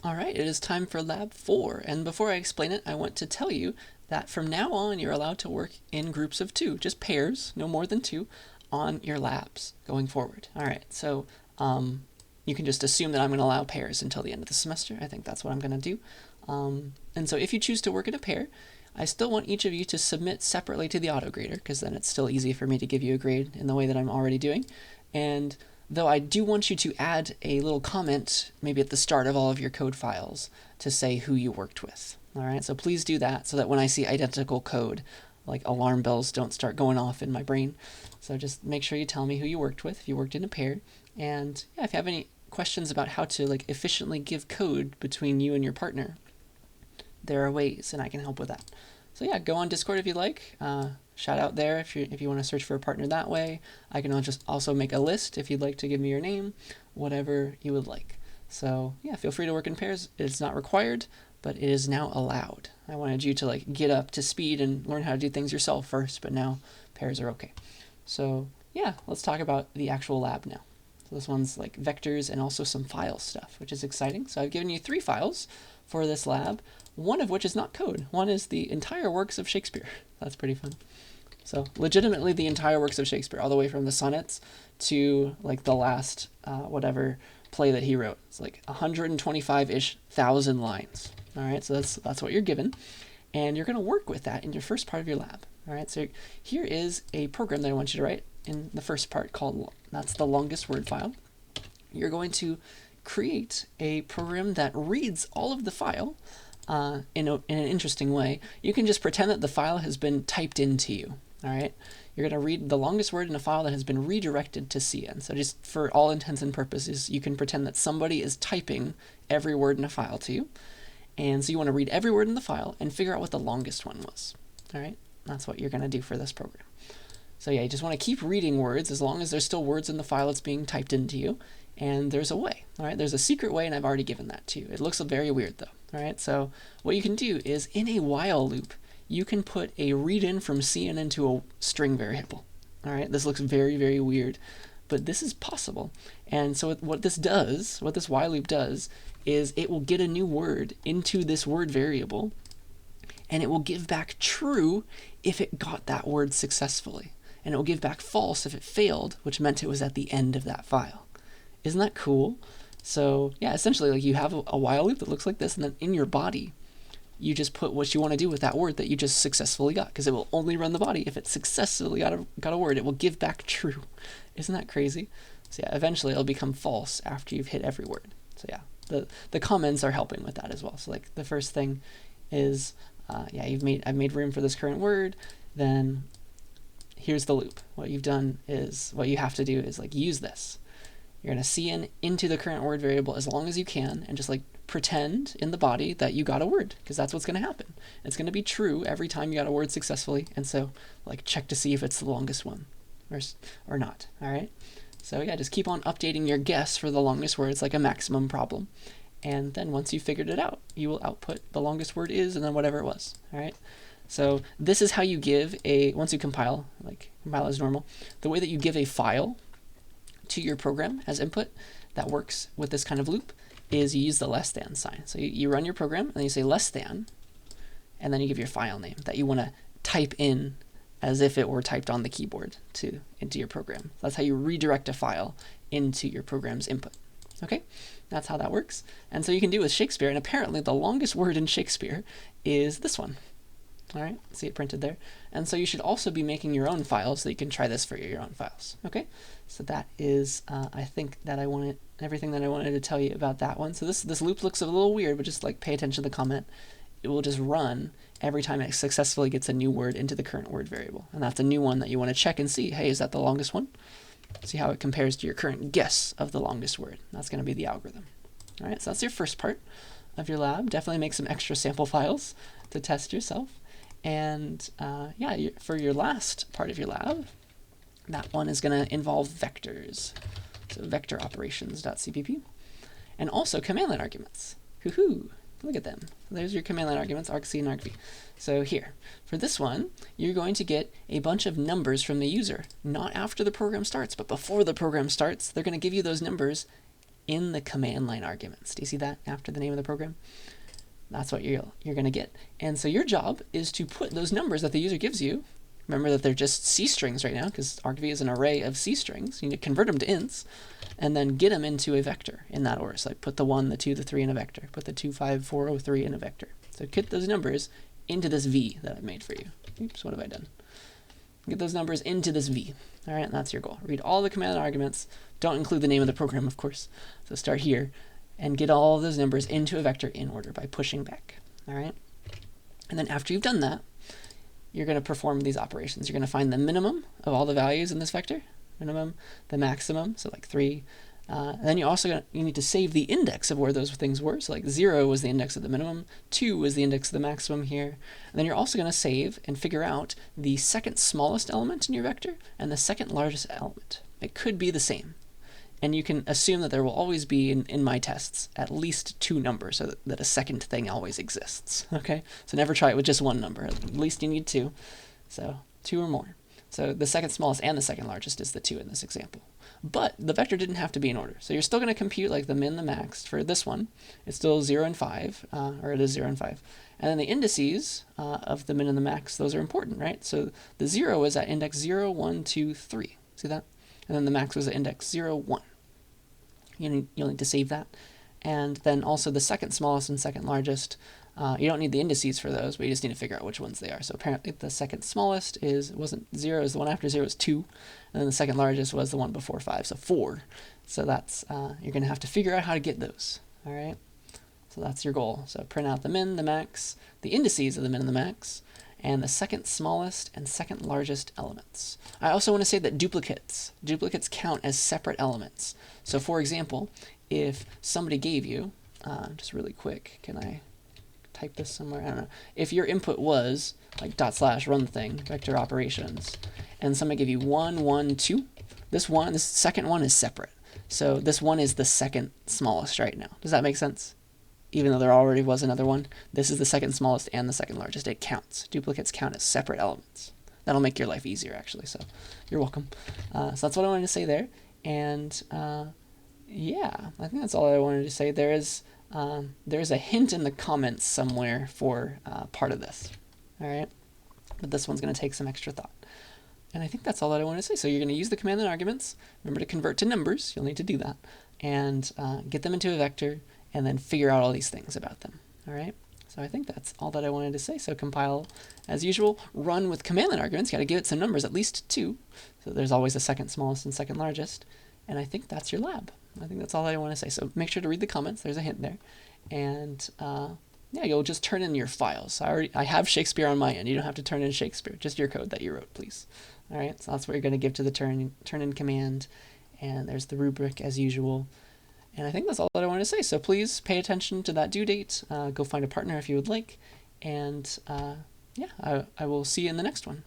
All right, it is time for Lab 4, and before I explain it, I want to tell you that from now on you're allowed to work in groups of 2, just pairs, no more than 2, on your labs going forward. All right, so you can just assume that I'm going to allow pairs until the end of the semester. I think that's what I'm going to do. And so if you choose to work in a pair, I still want each of you to submit separately to the autograder, because then it's still easy for me to give you a grade in the way that I'm already doing. And though I do want you to add a little comment maybe at the start of all of your code files to say who you worked with. All right, so please do that so that when I see identical code, like alarm bells don't start going off in my brain. So just make sure you tell me who you worked with, if you worked in a pair. And yeah, if you have any questions about how to like efficiently give code between you and your partner, there are ways, and I can help with that. So yeah, go on Discord if you like. Shout out there if you want to search for a partner that way. I can just also make a list if you'd like to give me your name, whatever you would like. So yeah, feel free to work in pairs. It's not required, but it is now allowed. I wanted you to like get up to speed and learn how to do things yourself first, but now pairs are okay. So yeah, let's talk about the actual lab now. So this one's like vectors and also some file stuff, which is exciting. So I've given you 3 files for this lab, one of which is not code. One is the entire works of Shakespeare. That's pretty fun. So legitimately the entire works of Shakespeare, all the way from the sonnets to like the last whatever play that he wrote. It's like 125-ish thousand lines. All right, so that's what you're given, and you're going to work with that in your first part of your lab. All right, so here is a program that I want you to write in the first part called, that's the longest word file. You're going to create a program that reads all of the file in an interesting way. You can just pretend that the file has been typed into you. All right, you're going to read the longest word in a file that has been redirected to CN. So just for all intents and purposes, you can pretend that somebody is typing every word in a file to you. And so you want to read every word in the file and figure out what the longest one was. All right, that's what you're going to do for this program. So yeah, you just want to keep reading words as long as there's still words in the file that's being typed into you. And there's a way. All right, there's a secret way, and I've already given that to you. It looks very weird though. All right, so what you can do is in a while loop, you can put a read in from CN into a string variable. All right, this looks very, very weird, but this is possible. And so what this while loop does, is it will get a new word into this word variable, and it will give back true if it got that word successfully. And it will give back false if it failed, which meant it was at the end of that file. Isn't that cool? So yeah, essentially like you have a while loop that looks like this, and then in your body, you just put what you want to do with that word that you just successfully got, because it will only run the body if it successfully got a word. It will give back true. Isn't that crazy? So yeah, eventually it'll become false after you've hit every word. So yeah, the comments are helping with that as well. So like the first thing is, yeah, I've made room for this current word. Then here's the loop. What you have to do is like use this. You're going to CN into the current word variable as long as you can, and just like pretend in the body that you got a word, because that's what's going to happen. It's going to be true every time you got a word successfully, and so like check to see if it's the longest one or not. All right. So yeah, just keep on updating your guess for the longest word. It's like a maximum problem. And then once you've figured it out, you will output the longest word is, and then whatever it was. All right. So this is how you give once you compile as normal, the way that you give a file to your program as input that works with this kind of loop is you use the less than sign. So you run your program, and then you say less than, and then you give your file name that you want to type in as if it were typed on the keyboard into your program. That's how you redirect a file into your program's input. Okay, that's how that works. And so you can do with Shakespeare, and apparently the longest word in Shakespeare is this one. All right, see it printed there. And so you should also be making your own files so you can try this for your own files. Okay, so that is, I think that everything that I wanted to tell you about that one. So this loop looks a little weird, but just like pay attention to the comment. It will just run every time it successfully gets a new word into the current word variable. And that's a new one that you want to check and see, hey, is that the longest one? See how it compares to your current guess of the longest word. That's going to be the algorithm. All right, so that's your first part of your lab. Definitely make some extra sample files to test yourself. And yeah, for your last part of your lab, that one is going to involve vectors. So vector operations.cpp. And also command line arguments. Hoo-hoo, look at them. There's your command line arguments, argc and argv. So here, for this one, you're going to get a bunch of numbers from the user, not after the program starts, but before the program starts. They're going to give you those numbers in the command line arguments. Do you see that after the name of the program? That's what you're going to get. And so your job is to put those numbers that the user gives you. Remember that they're just C strings right now because argv is an array of C strings. You need to convert them to ints and then get them into a vector in that order. So like put the 1, the 2, the 3 in a vector. Put the 2, 5, 4, 0, 3 in a vector. So get those numbers into this V that I made for you. Oops, what have I done? Get those numbers into this V. All right, and that's your goal. Read all the command arguments. Don't include the name of the program, of course. So start here and get all those numbers into a vector in order by pushing back. All right, and then after you've done that, you're going to perform these operations. You're going to find the minimum of all the values in this vector, minimum, the maximum, so like 3. And then you need to save the index of where those things were. So like 0 was the index of the minimum, 2 was the index of the maximum here. And then you're also going to save and figure out the second smallest element in your vector and the second largest element. It could be the same. And you can assume that there will always be, in my tests, at least 2 numbers so that a second thing always exists. Okay? So never try it with just 1 number. At least you need 2. So 2 or more. So the second smallest and the second largest is the 2 in this example. But the vector didn't have to be in order. So you're still going to compute like the min, the max for this one. It's still 0 and 5, or it is 0 and 5. And then the indices of the min and the max, those are important, right? So the 0 is at index 0, 1, 2, 3. See that? And then the max was at index 0, 1. You'll need to save that. And then also the second smallest and second largest, you don't need the indices for those, but you just need to figure out which ones they are. So apparently the second smallest wasn't 0, is the one after 0 is 2, and then the second largest was the one before 5, so 4. So that's, you're going to have to figure out how to get those, all right? So that's your goal. So print out the min, the max, the indices of the min and the max, and the second smallest and second largest elements. I also want to say that duplicates count as separate elements. So for example, if somebody gave you, just really quick, can I type this somewhere? I don't know. If your input was like / run thing, vector operations, and somebody gave you 1, 1, 2, this second one is separate. So this one is the second smallest right now. Does that make sense? Even though there already was another one, this is the second smallest and the second largest. It counts. Duplicates count as separate elements. That'll make your life easier, actually, so you're welcome. So that's what I wanted to say there. And yeah, I think that's all I wanted to say. There's a hint in the comments somewhere for part of this, all right? But this one's going to take some extra thought. And I think that's all that I want to say. So you're going to use the command line arguments. Remember to convert to numbers. You'll need to do that. And get them into a vector, and then figure out all these things about them. All right? So I think that's all that I wanted to say. So compile as usual, run with command line arguments. Got to give it some numbers, at least 2. So there's always the second smallest and second largest. And I think that's your lab. I think that's all I want to say. So make sure to read the comments. There's a hint there. And yeah, you'll just turn in your files. I have Shakespeare on my end. You don't have to turn in Shakespeare, just your code that you wrote, please. All right, so that's what you're going to give to the turn in command. And there's the rubric as usual. And I think that's all that I want to say. So please pay attention to that due date. Go find a partner if you would like. And yeah, I will see you in the next one.